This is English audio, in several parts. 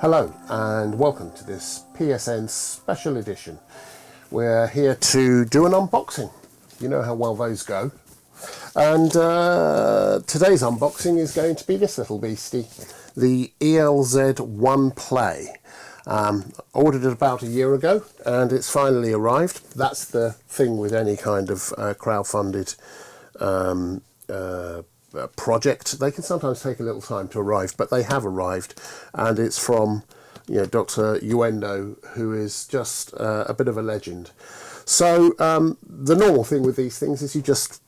Hello and welcome to this PSN special edition. We're here to do an unboxing. You know how well those go. And today's unboxing is going to be this little beastie, the ELZ One Play. Ordered it about a year ago and it's finally arrived. That's the thing with any kind of crowdfunded project. They can sometimes take a little time to arrive, but they have arrived, and it's from Dr. Uendo, who is just a bit of a legend. So the normal thing with these things is you just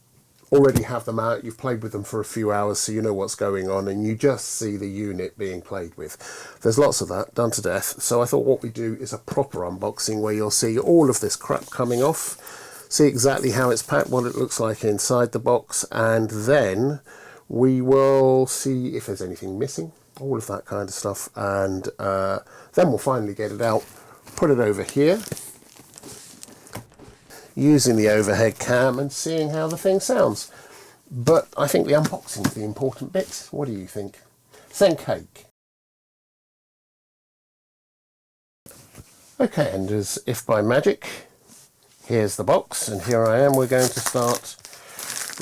already have them out, you've played with them for a few hours, so you know what's going on, and you just see the unit being played with. There's lots of that done to death, so I thought what we do is a proper unboxing where you'll see all of this crap coming off, see exactly how it's packed, what it looks like inside the box, and then we will see if there's anything missing, all of that kind of stuff, and then we'll finally get it out, put it over here using the overhead cam and seeing how the thing sounds. But I think the unboxing is the important bit. What do you think? Send cake. Okay, and as if by magic, here's the box, and here I am. We're going to start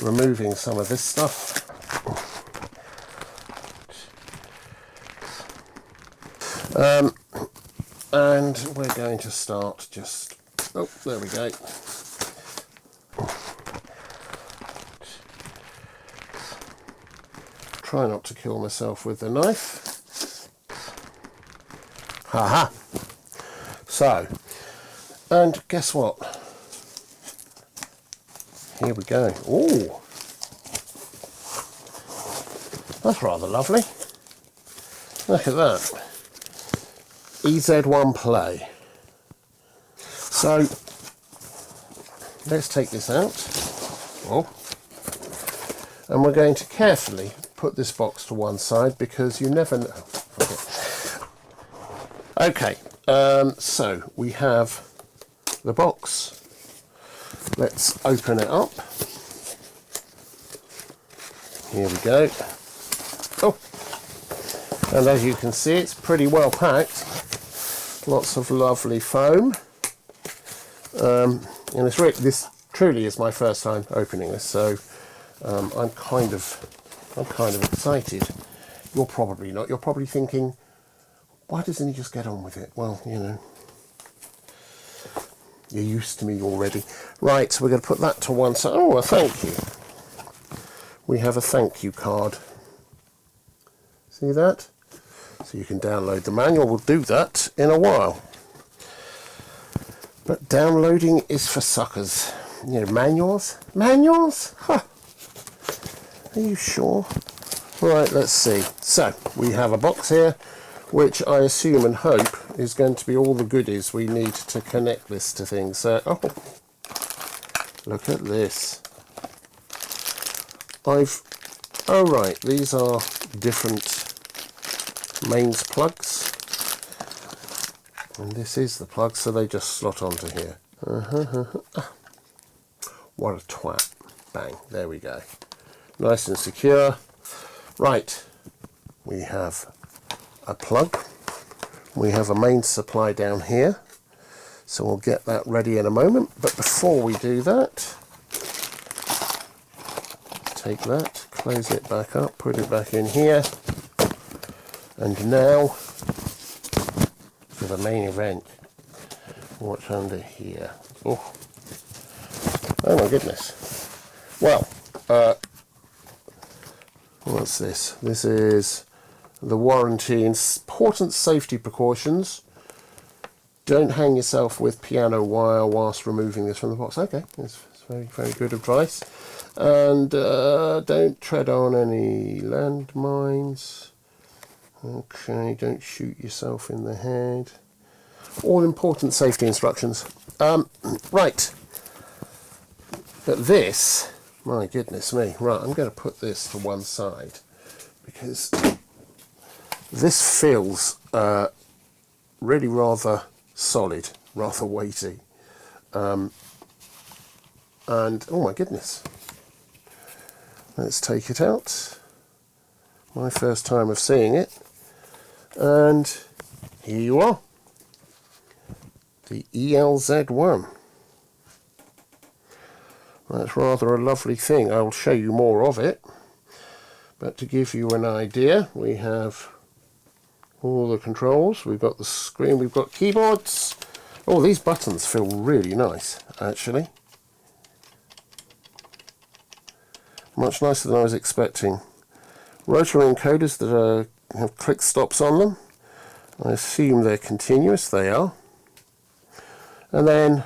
removing some of this stuff. And we're going to start just, oh, there we go. Try not to kill myself with the knife. Haha. So, and guess what? Here we go. Ooh, that's rather lovely. Look at that. EZ1 Play. So let's take this out. Oh. And we're going to carefully put this box to one side because you never know. Okay, so we have the box. Let's open it up. Here we go. Oh, and as you can see, it's pretty well packed. Lots of lovely foam. And this truly is my first time opening this, so I'm kind of excited. You're probably not. You're probably thinking, why doesn't he just get on with it? Well, you're used to me already. Right, so we're going to put that to one side. Oh, a thank you. We have a thank you card. See that? So you can download the manual. We'll do that in a while. But downloading is for suckers. Manuals? Manuals? Huh. Are you sure? Right, let's see. So, we have a box here, which I assume and hope is going to be all the goodies we need to connect this to things. So, oh, look at this. Oh right, these are different mains plugs. And this is the plug, so they just slot onto here. What a twat. Bang, there we go. Nice and secure. Right, we have a plug. We have a main supply down here. So we'll get that ready in a moment. But before we do that, take that, close it back up, put it back in here. And now for the main event. What's under here? Oh my goodness. Well, what's this? This is the warranty. Important safety precautions. Don't hang yourself with piano wire whilst removing this from the box. Okay, that's very, very good advice. And don't tread on any landmines. Okay, don't shoot yourself in the head. All important safety instructions. Right. But this, my goodness me. Right, I'm going to put this to one side because this feels really rather solid, rather weighty. And, oh my goodness. Let's take it out. My first time of seeing it. And here you are. The ELZ1. That's rather a lovely thing. I'll show you more of it. But to give you an idea, we have all the controls. We've got the screen, we've got keyboards. Oh, these buttons feel really nice, actually. Much nicer than I was expecting. Rotary encoders that have click stops on them. I assume they're continuous. They are. And then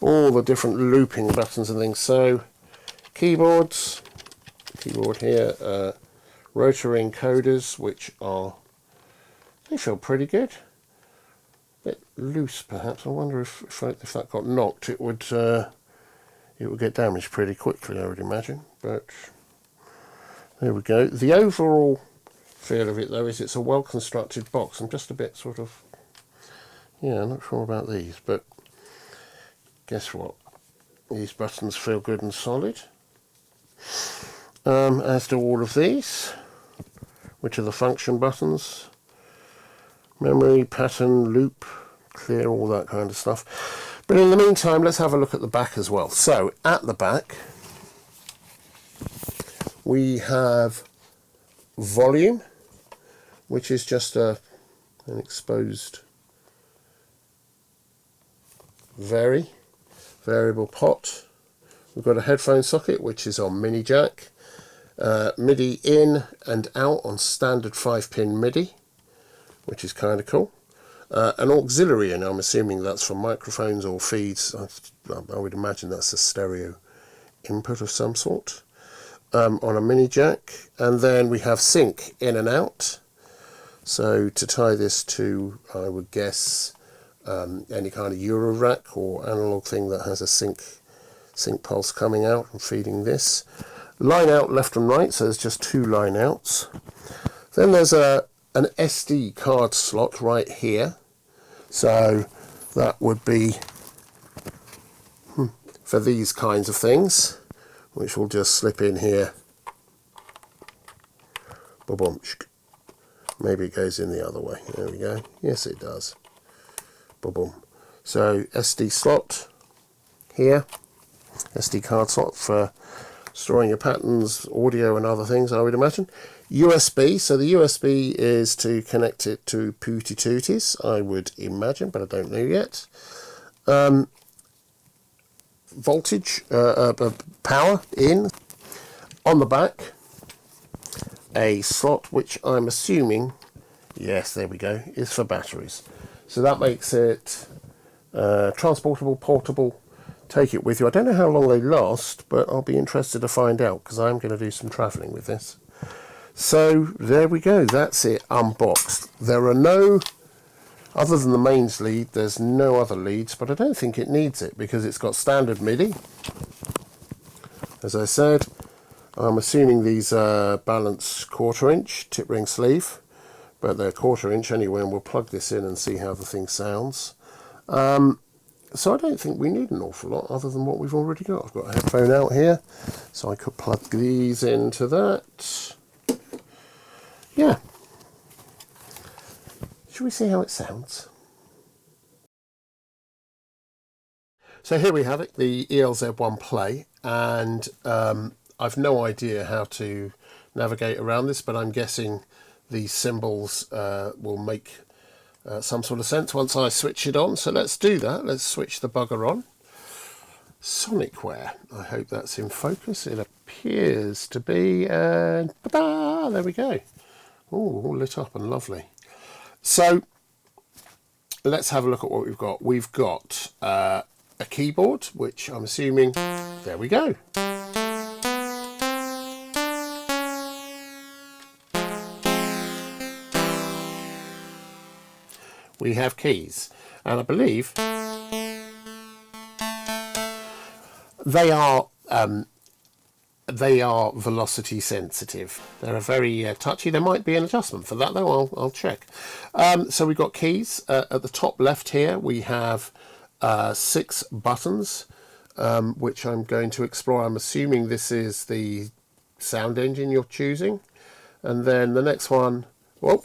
all the different looping buttons and things. So keyboards, keyboard here, rotary encoders, which are, they feel pretty good. A bit loose perhaps. I wonder if that got knocked, it would get damaged pretty quickly, I would imagine. But there we go. The overall feel of it though is it's a well constructed box. I'm just a bit sort of, yeah, I'm not sure about these, but guess what? These buttons feel good and solid. As do all of these, which are the function buttons. Memory, pattern, loop, clear, all that kind of stuff. But in the meantime, let's have a look at the back as well. So at the back, we have volume, which is just an exposed variable pot. We've got a headphone socket, which is on mini jack. MIDI in and out on standard 5-pin MIDI, which is kind of cool. An auxiliary, and I'm assuming that's for microphones or feeds. I would imagine that's a stereo input of some sort, on a mini jack. And then we have sync in and out. So to tie this to, I would guess, any kind of Euro rack or analog thing that has a sync pulse coming out and feeding this. Line out left and right, so there's just 2 line outs. Then there's an SD card slot right here, so that would be for these kinds of things, which will just slip in here. Boom. Maybe it goes in the other way. There we go. Yes, it does. Boom. So SD slot here, SD card slot for storing your patterns, audio and other things, I would imagine. USB, so the USB is to connect it to Pooty Tooties, I would imagine, but I don't know yet. Voltage, power in. On the back, a slot which I'm assuming, yes, there we go, is for batteries. So that makes it transportable, portable, take it with you. I don't know how long they last, but I'll be interested to find out because I'm going to do some travelling with this. So there we go, that's it, unboxed. There are no, other than the mains lead, there's no other leads, but I don't think it needs it because it's got standard MIDI. As I said, I'm assuming these are balanced 1/4 inch tip ring sleeve, but they're 1/4 inch anyway, and we'll plug this in and see how the thing sounds. So I don't think we need an awful lot other than what we've already got. I've got a headphone out here, so I could plug these into that. Yeah. Shall we see how it sounds? So here we have it, the ELZ1 Play, and I've no idea how to navigate around this, but I'm guessing these symbols will make some sort of sense once I switch it on. So let's do that. Let's switch the bugger on. Sonicware. I hope that's in focus. It appears to be, and there we go. Oh, all lit up and lovely. So let's have a look at what we've got. We've got a keyboard, which I'm assuming, there we go. We have keys, and I believe they are velocity sensitive. They're very touchy. There might be an adjustment for that though. I'll check. So we've got keys at the top left here. We have 6 buttons, which I'm going to explore. I'm assuming this is the sound engine you're choosing, and then the next one. Whoa,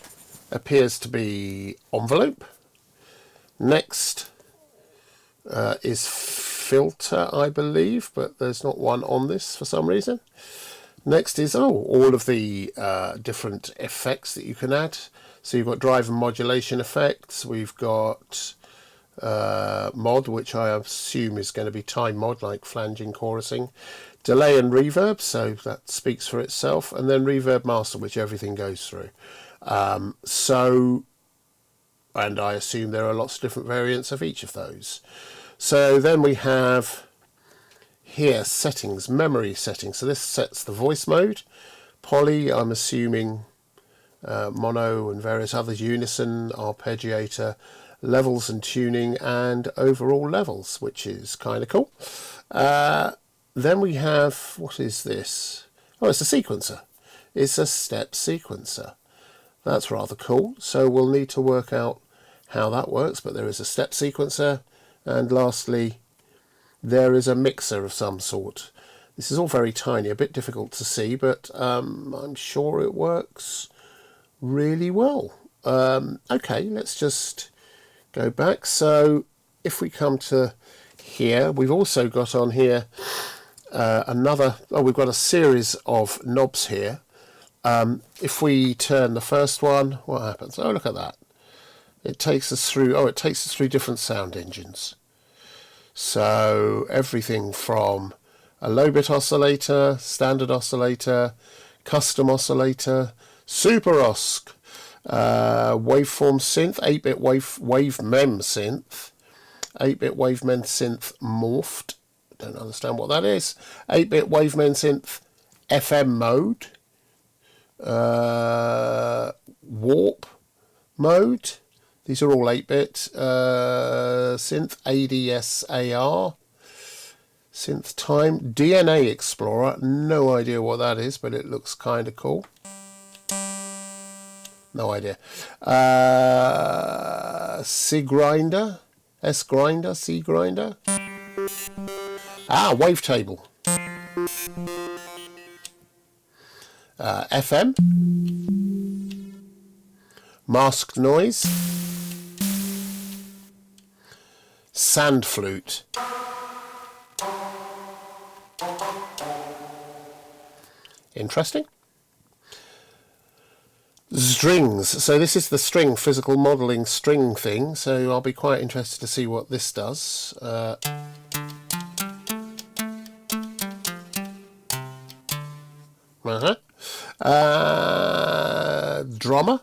appears to be envelope. Next is filter, I believe, but there's not one on this for some reason. Next is all of the different effects that you can add. So you've got drive and modulation effects. We've got mod, which I assume is going to be time mod, like flanging, chorusing. Delay and reverb, so that speaks for itself. And then reverb master, which everything goes through. And I assume there are lots of different variants of each of those. So then we have here settings, memory settings. So this sets the voice mode. Poly, I'm assuming mono and various others, unison, arpeggiator, levels and tuning, and overall levels, which is kind of cool. Then we have, what is this? Oh, it's a sequencer. It's a step sequencer. That's rather cool. So we'll need to work out how that works, but there is a step sequencer. And lastly, there is a mixer of some sort. This is all very tiny, a bit difficult to see, but I'm sure it works really well. Okay, let's just go back. So if we come to here, we've also got on here we've got a series of knobs here. If we turn the first one, what happens? Oh, look at that. It takes us through, it takes us through different sound engines. So everything from a low bit oscillator, standard oscillator, custom oscillator, super osc, waveform synth, 8-bit wave mem synth, 8-bit wave mem synth morphed, don't understand what that is, 8-bit wave mem synth FM mode, warp mode. These are all 8-bit. Synth ADSAR, synth time, DNA Explorer. No idea what that is, but it looks kind of cool. No idea. C grinder, S grinder, C grinder. Wavetable. FM. Masked noise. Sand flute. Interesting. Strings. So this is the string, physical modelling string thing. So I'll be quite interested to see what this does. Drummer.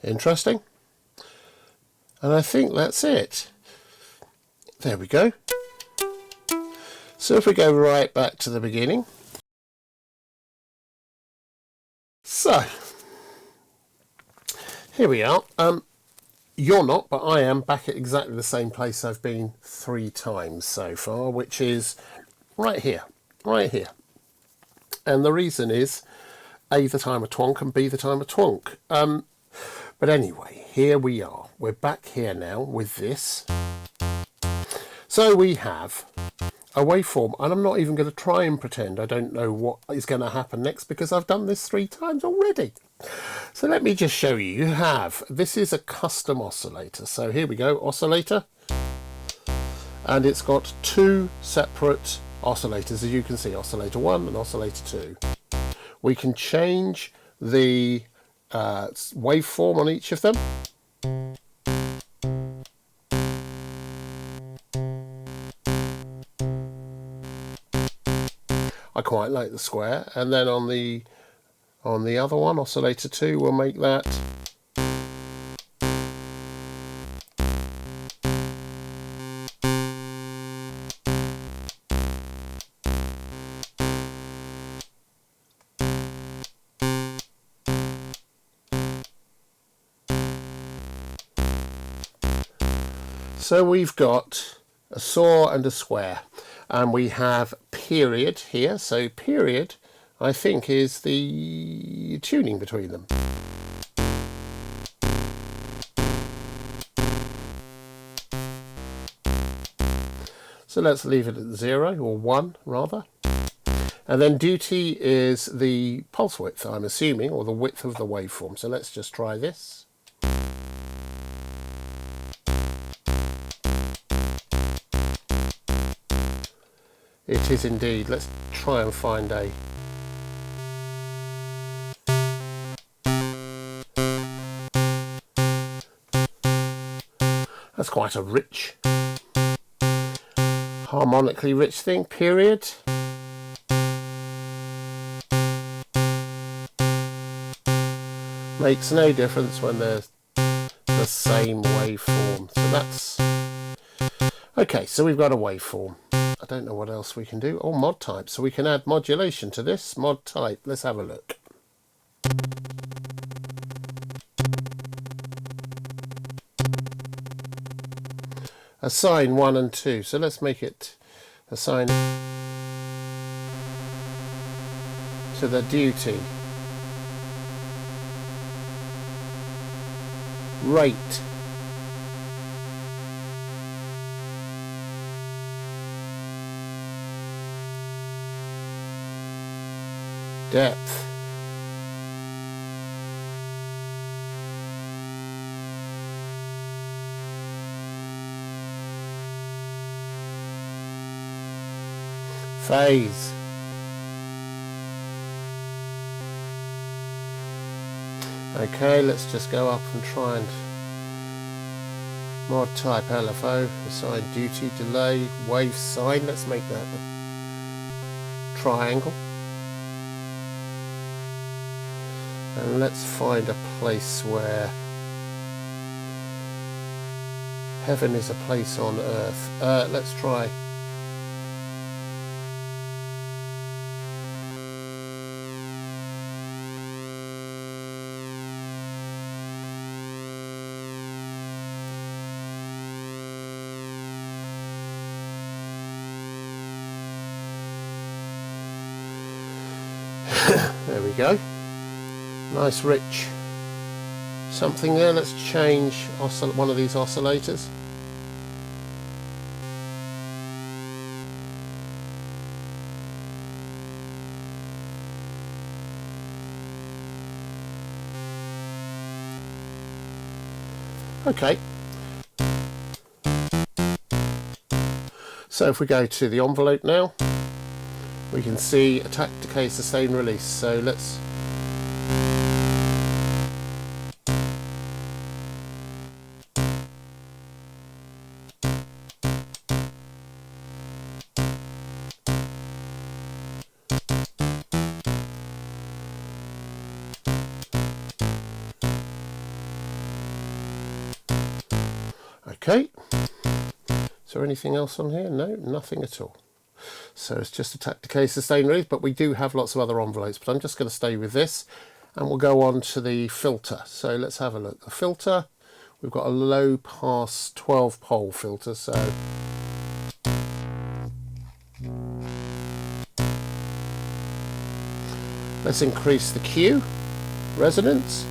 Interesting. And I think that's it. There we go. So if we go right back to the beginning. So, here we are. You're not, but I am back at exactly the same place I've been 3 times so far, which is right here. And the reason is, A, that I'm a twonk, and B, that I'm a twonk. But anyway, here we are. We're back here now with this. So we have a waveform, and I'm not even going to try and pretend I don't know what is going to happen next because I've done this 3 times already. So let me just show you. This is a custom oscillator. So here we go, oscillator. And it's got 2 separate oscillators, as you can see, oscillator 1 and oscillator 2. We can change the waveform on each of them. I quite like the square, and then on the other one, oscillator 2, we'll make that So we've got a saw and a square, and we have period here. So period, I think, is the tuning between them. So let's leave it at 0, or 1 rather. And then duty is the pulse width, I'm assuming, or the width of the waveform. So let's just try this. It is indeed. Let's try and find a... That's quite a rich, harmonically rich thing. Period. Makes no difference when they're the same waveform. So that's... Okay, so we've got a waveform. I don't know what else we can do. Oh, mod type. So we can add modulation to this. Mod type. Let's have a look. Assign 1 and 2. So let's make it assign to the duty. Rate. Depth. Phase. Okay, let's just go up and try and mod type LFO, assign duty, delay, wave sign. Let's make that a triangle. And let's find a place where heaven is a place on earth. Let's try. There we go. Nice rich something there. Let's change one of these oscillators. Okay. So if we go to the envelope now, we can see attack, decay, sustain, release. So let's okay. Is there anything else on here? No, nothing at all. So it's just attack, decay, sustain, release, but we do have lots of other envelopes, but I'm just going to stay with this and we'll go on to the filter. So let's have a look. The filter, we've got a low pass 12 pole filter, so let's increase the Q, resonance.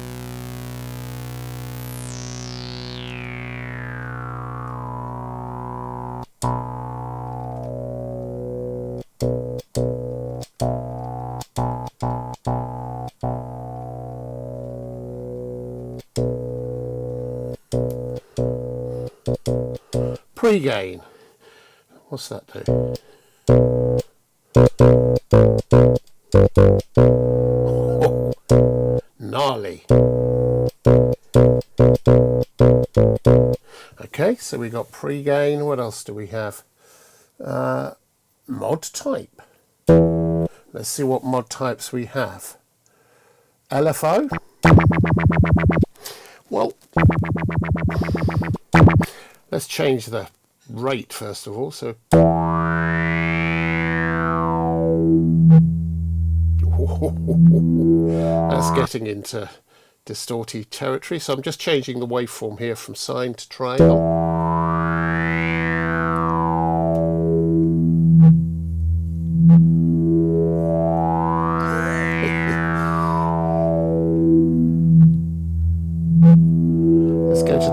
Pre-gain. What's that do? Oh, gnarly. Okay, so we got pre-gain. What else do we have? Mod type. Let's see what mod types we have. LFO. Well, let's change the rate first of all. So that's getting into distorted territory. So I'm just changing the waveform here from sine to triangle.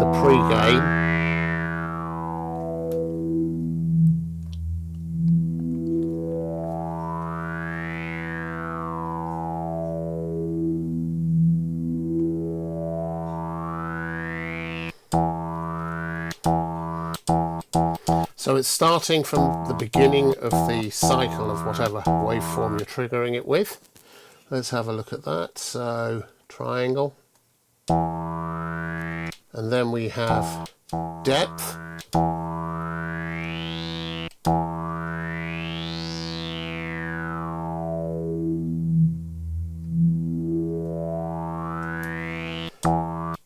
the pre-gain. So it's starting from the beginning of the cycle of whatever waveform you're triggering it with. Let's have a look at that. So triangle. And then we have depth.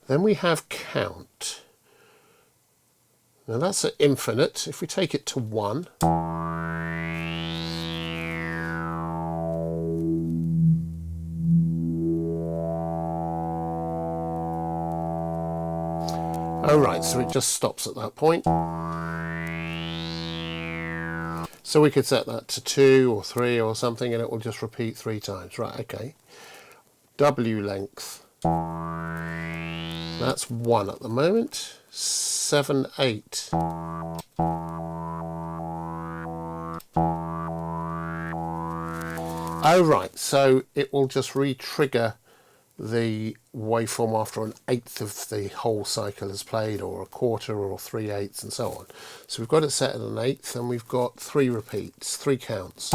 Then we have count. Now that's at infinite. If we take it to 1, oh right, so it just stops at that point. So we could set that to 2 or 3 or something, and it will just repeat 3 times. Right, okay. W length. That's 1 at the moment. 7, 8. Oh right, so it will just re-trigger the waveform after an eighth of the whole cycle has played, or a quarter, or 3/8, and so on. So we've got it set at an eighth, and we've got 3 repeats, 3 counts.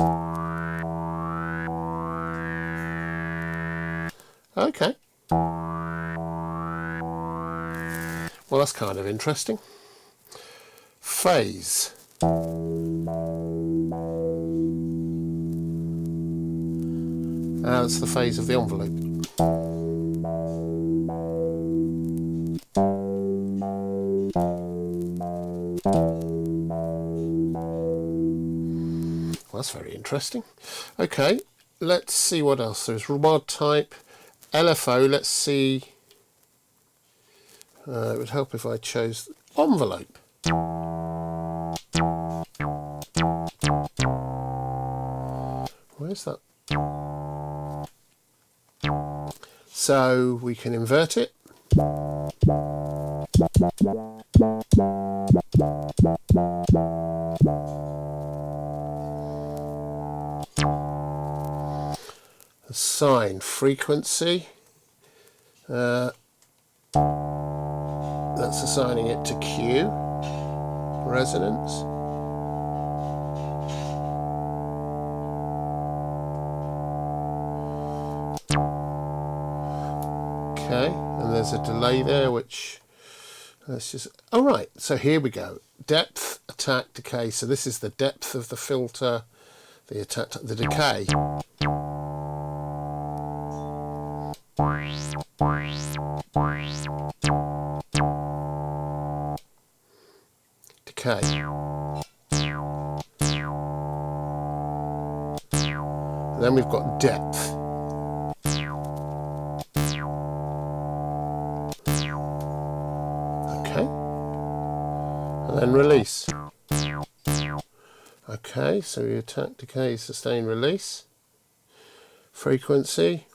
Okay. Well, that's kind of interesting. Phase. That's the phase of the envelope. Well, that's very interesting. Okay, let's see what else. There's rod type, LFO. Let's see. It would help if I chose envelope. Where's that? So we can invert it. Assign frequency. That's assigning it to Q. Resonance. Okay, and there's a delay there, which let's just. Oh right, so here we go. Depth, attack, decay. So this is the depth of the filter. The attack, the decay. Decay. And then we've got depth. Okay. And then release. Okay, so we attack, decay, sustain, release. Frequency.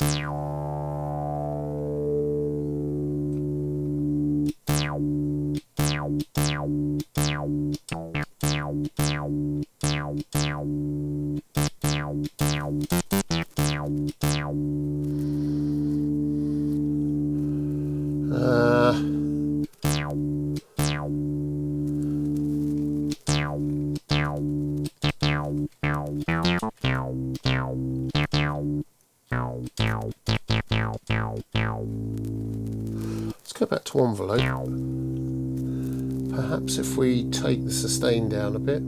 Let's go back to envelope. Perhaps if we take the sustain down a bit.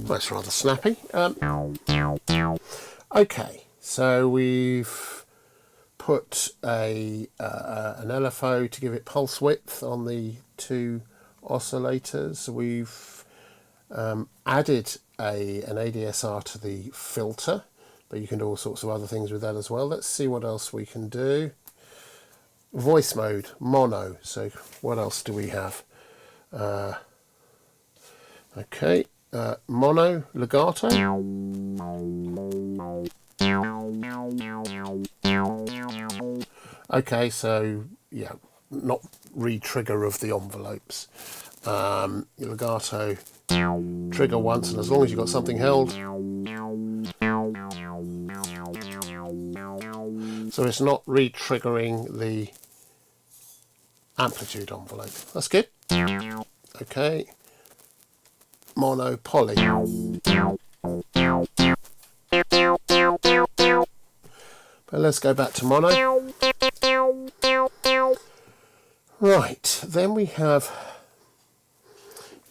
That's rather snappy. Okay, so we've put an LFO to give it pulse width on the 2 oscillators. We've added an ADSR to the filter, but you can do all sorts of other things with that as well. Let's see what else we can do. Voice mode, mono. So what else do we have? Okay, mono legato. Okay, so yeah, not re-trigger of the envelopes. Legato, trigger once, and as long as you've got something held. So it's not re-triggering the amplitude envelope. That's good. Okay. Mono poly. But let's go back to mono. Right, then we have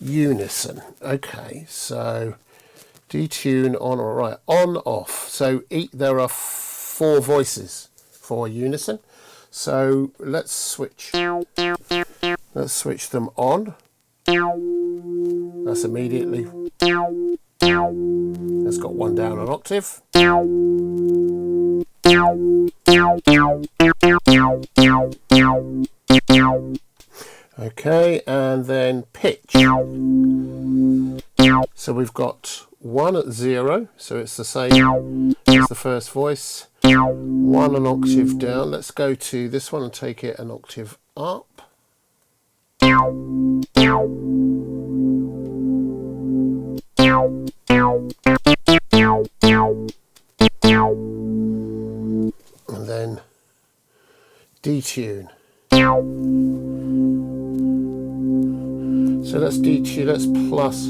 unison. Okay, so detune on or right, on off. So there are 4 voices for unison. So let's switch them on. That's immediately. That's got one down an octave. Okay, and then pitch. So we've got 1 at 0, so it's the same as the first voice. 1 an octave down. Let's go to this one and take it an octave up. And then detune. So let's detune, let's plus.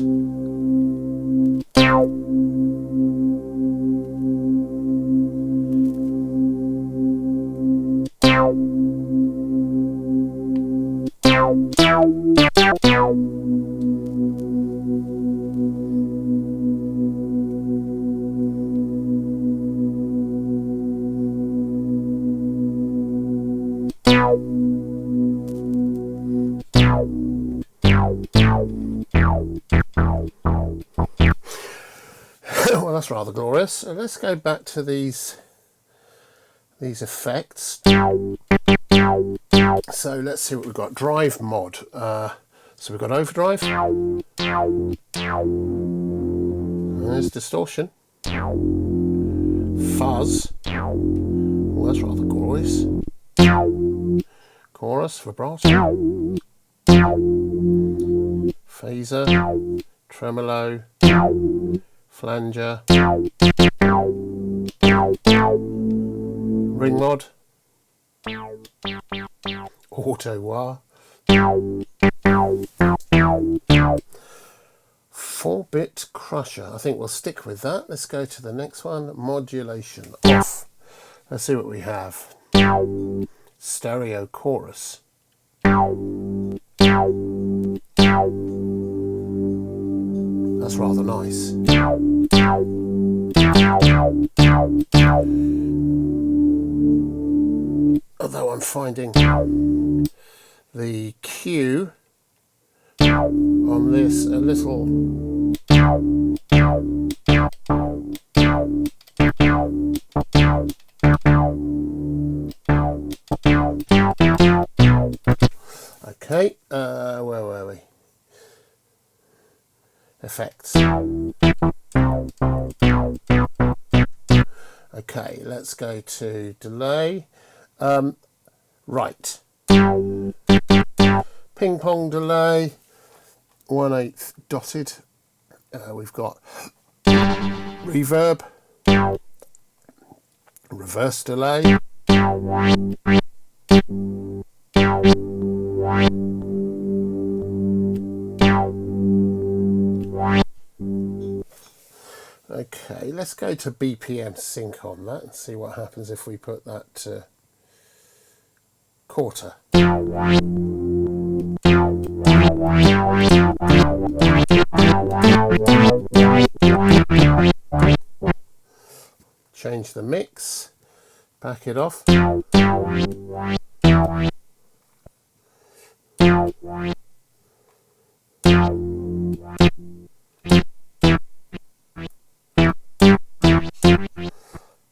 Well, that's rather glorious. So let's go back to these effects. So let's see what we've got. Drive mod. So we've got overdrive. There's distortion. Fuzz. Well, that's rather glorious. Chorus, vibrato. Phaser. Tremolo. Flanger. Ring mod. Auto wah. 4-bit crusher. I think we'll stick with that. Let's go to the next one. Modulation off. Let's see what we have. Stereo chorus. That's rather nice. Although I'm finding the Q on this a little okay, where were we? Effects. Okay, let's go to delay. Right. Ping pong delay. 1/8 dotted. We've got reverb. Reverse delay. Okay, let's go to BPM sync on that and see what happens if we put that to quarter. Change the mix, back it off.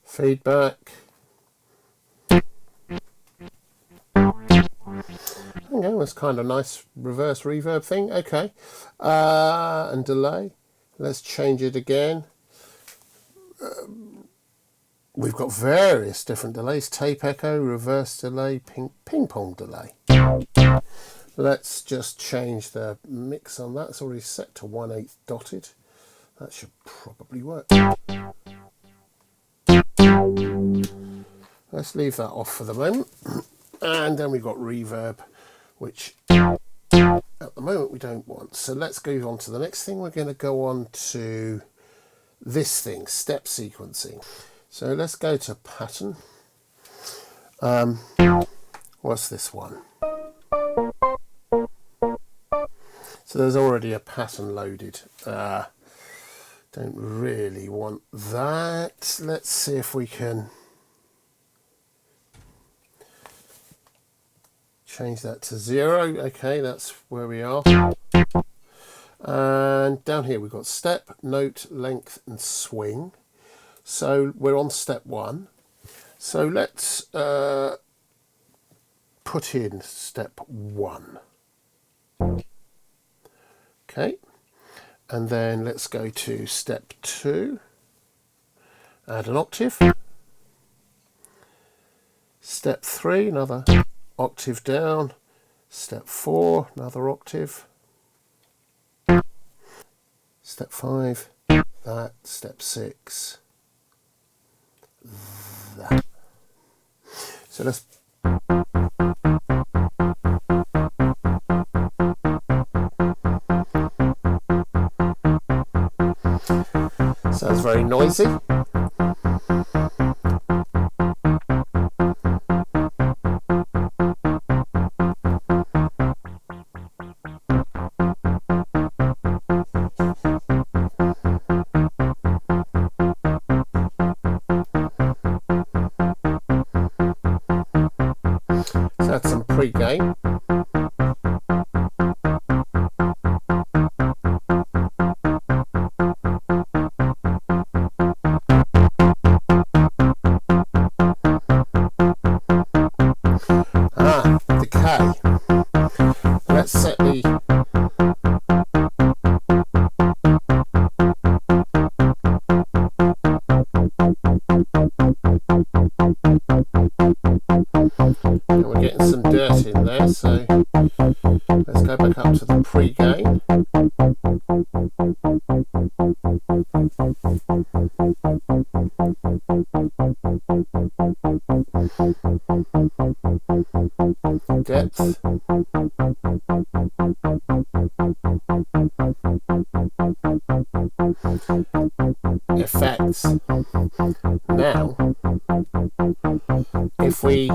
Feedback. Okay, that's kind of nice reverse reverb thing. Okay, and delay. Let's change it again. We've got various different delays: tape echo, reverse delay, ping pong delay. Let's just change the mix on that. It's already set to 1/8 dotted. That should probably work. Let's leave that off for the moment. And then we've got reverb, which at the moment we don't want. So let's go on to the next thing. We're going to go on to this thing, step sequencing. So let's go to pattern. What's this one? So there's already a pattern loaded. Don't really want that. Let's see if we can change that to 0. Okay, that's where we are. And down here we've got step, note, length and swing. So we're on step 1. So let's put in step 1. Okay, and then let's go to step 2, add an octave. Step 3, another octave down. Step 4, another octave. Step 5, that. Step 6, that. So let's sounds very noisy. So that's some pre-gain. Decay. Let's set the and we're getting some dirt in there, so let's go back up to the pre-gain. Depth. Effects. Now, if we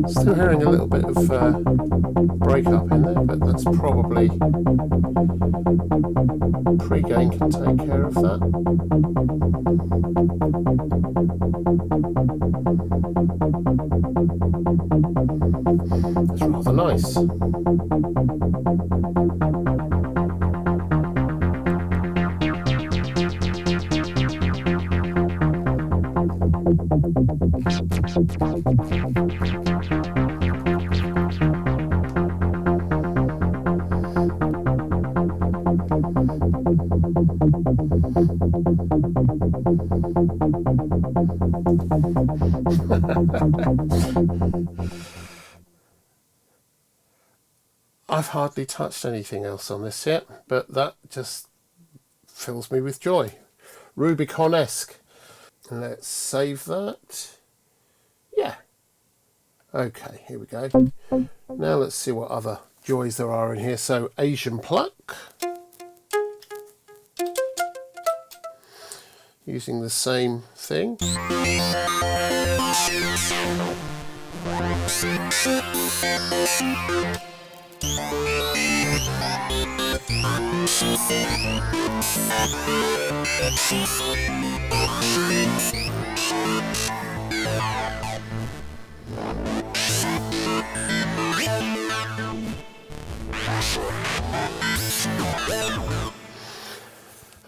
still hearing a little bit of breakup in there, but that's probably pre-gain can take care of that. That's rather nice. I've hardly touched anything else on this yet, but that just fills me with joy. Rubicon-esque. Let's save that. Yeah. Okay, here we go. Now let's see what other joys there are in here. So Asian pluck. using the same thing.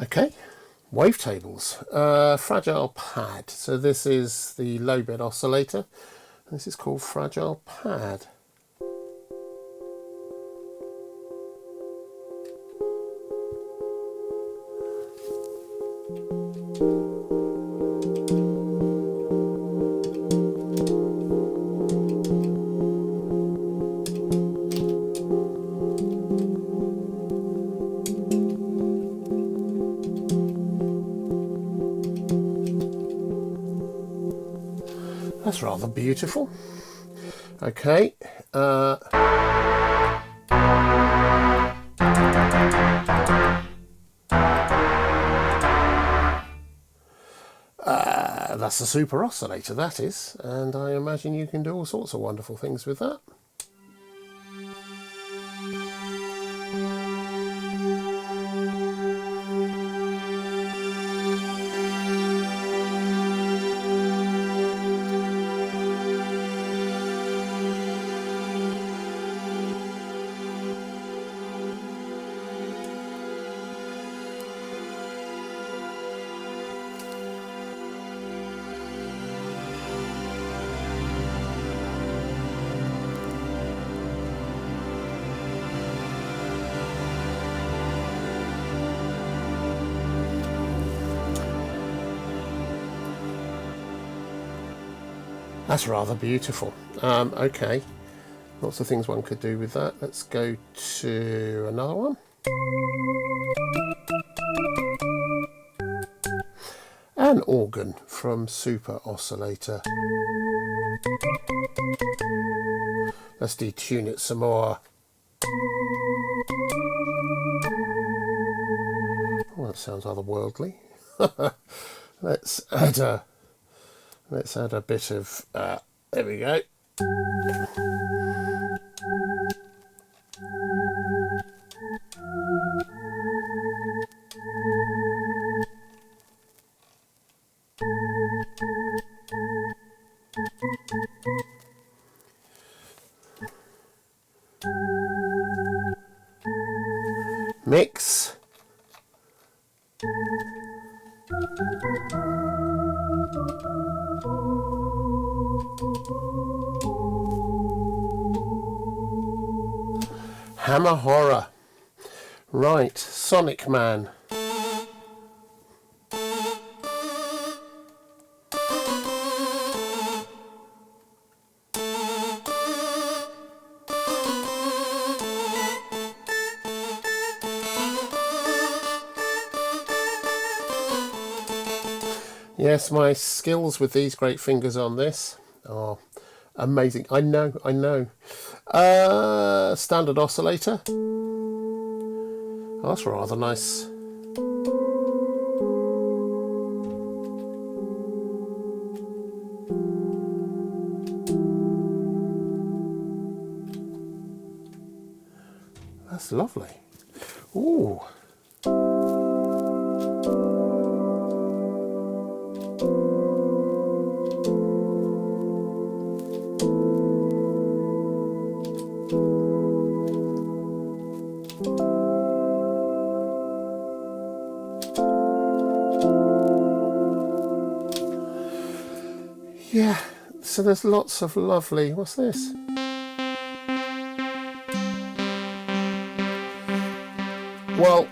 Okay, wavetables, fragile pad. So this is the low bed oscillator. This is called fragile pad. That's rather beautiful. Okay. That's a super oscillator, that is. And I imagine you can do all sorts of wonderful things with that. That's rather beautiful. Okay, lots of things one could do with that. Let's go to another one. An organ from Super Oscillator. Let's detune it some more. Oh, that sounds otherworldly. Let's add a bit of, there we go. Mix. Hammer Horror. Right, Sonic Man. Yes, my skills with these great fingers on this are amazing. I know. Standard oscillator. Oh, that's rather nice. That's lovely. Ooh. Yeah, so there's lots of lovely, what's this? Well,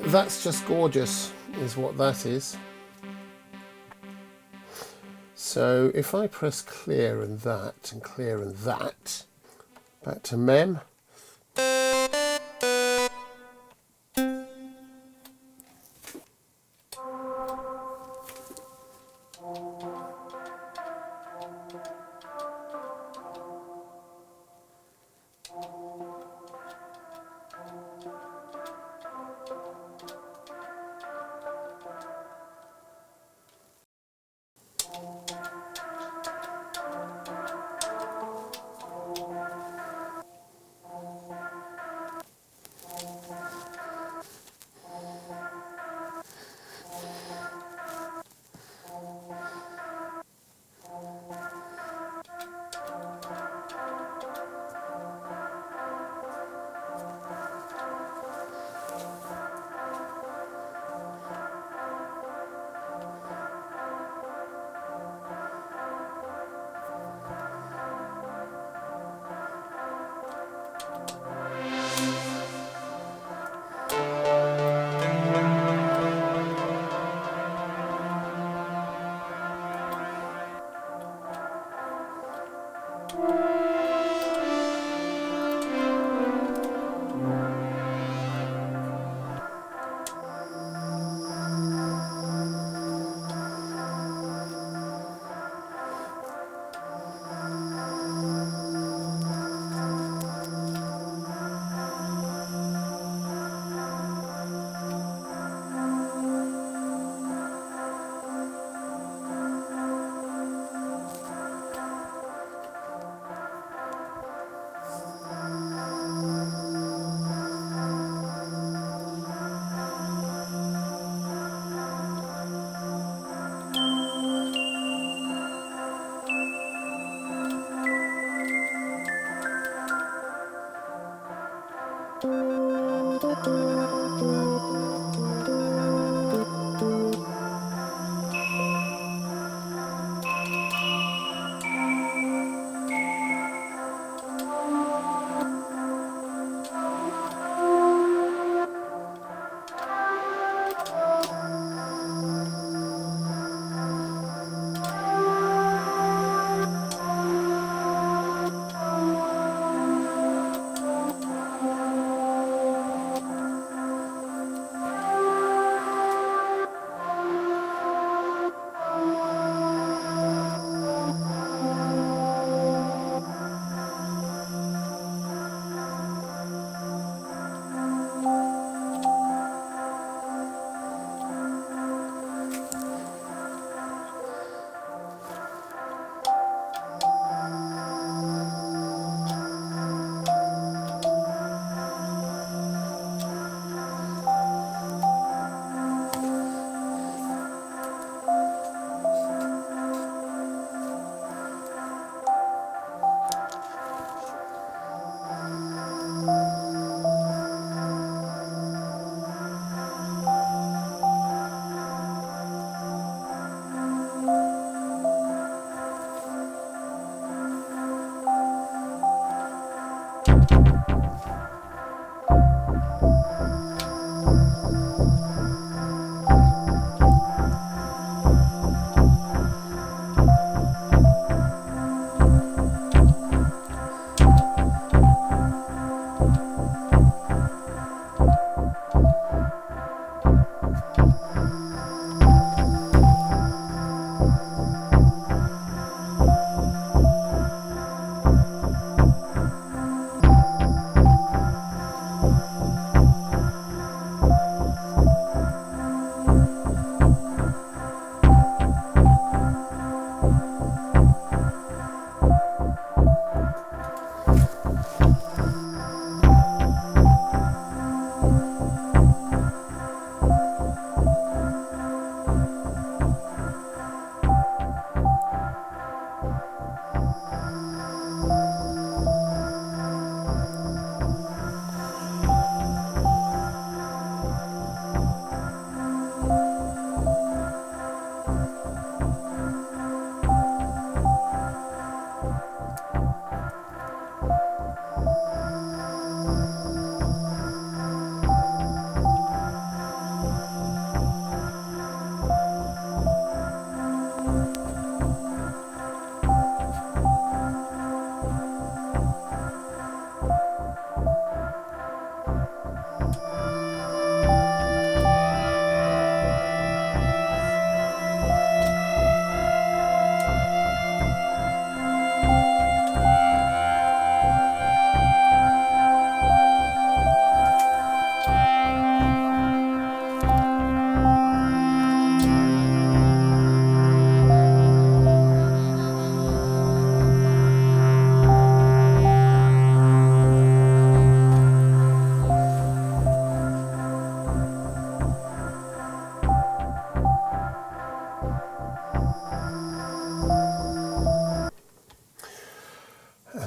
that's just gorgeous, is what that is. So if I press clear and that, back to mem.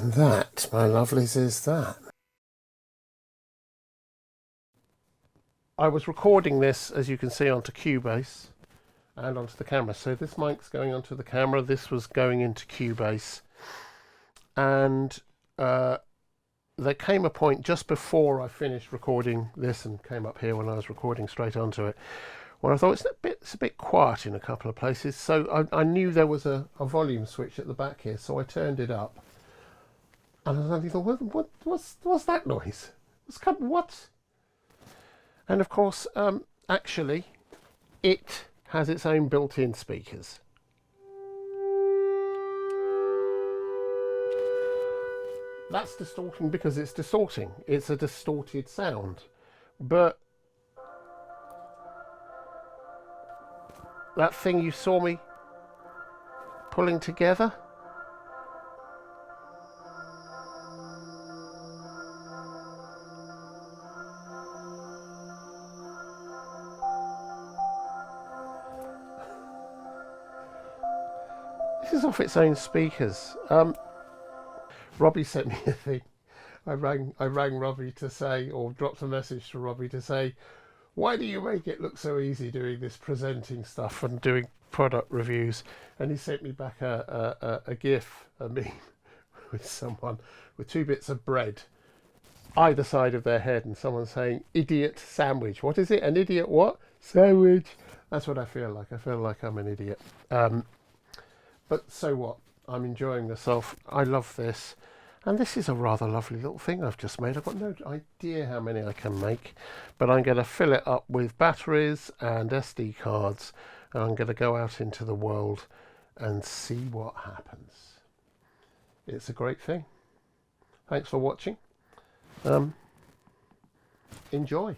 And that, my lovelies, is that. I was recording this, as you can see, onto Cubase and onto the camera. So this mic's going onto the camera, this was going into Cubase. And there came a point just before I finished recording this and came up here when I was recording straight onto it, where I thought it's a bit quiet in a couple of places. So I knew there was a volume switch at the back here, so I turned it up. And I suddenly thought, what's that noise? What? And of course, actually, it has its own built-in speakers. That's distorting because it's distorting. It's a distorted sound. But that thing you saw me pulling together, this is off its own speakers. Robbie sent me a thing. I rang Robbie to say, or dropped a message to Robbie to say, why do you make it look so easy doing this presenting stuff and doing product reviews? And he sent me back a GIF, a meme, with someone with 2 bits of bread either side of their head and someone saying, idiot sandwich. What is it? An idiot what? Sandwich. That's what I feel like. I feel like I'm an idiot. But so what? I'm enjoying myself. I love this. And this is a rather lovely little thing I've just made. I've got no idea how many I can make, but I'm going to fill it up with batteries and SD cards, and I'm going to go out into the world and see what happens. It's a great thing. Thanks for watching. Enjoy.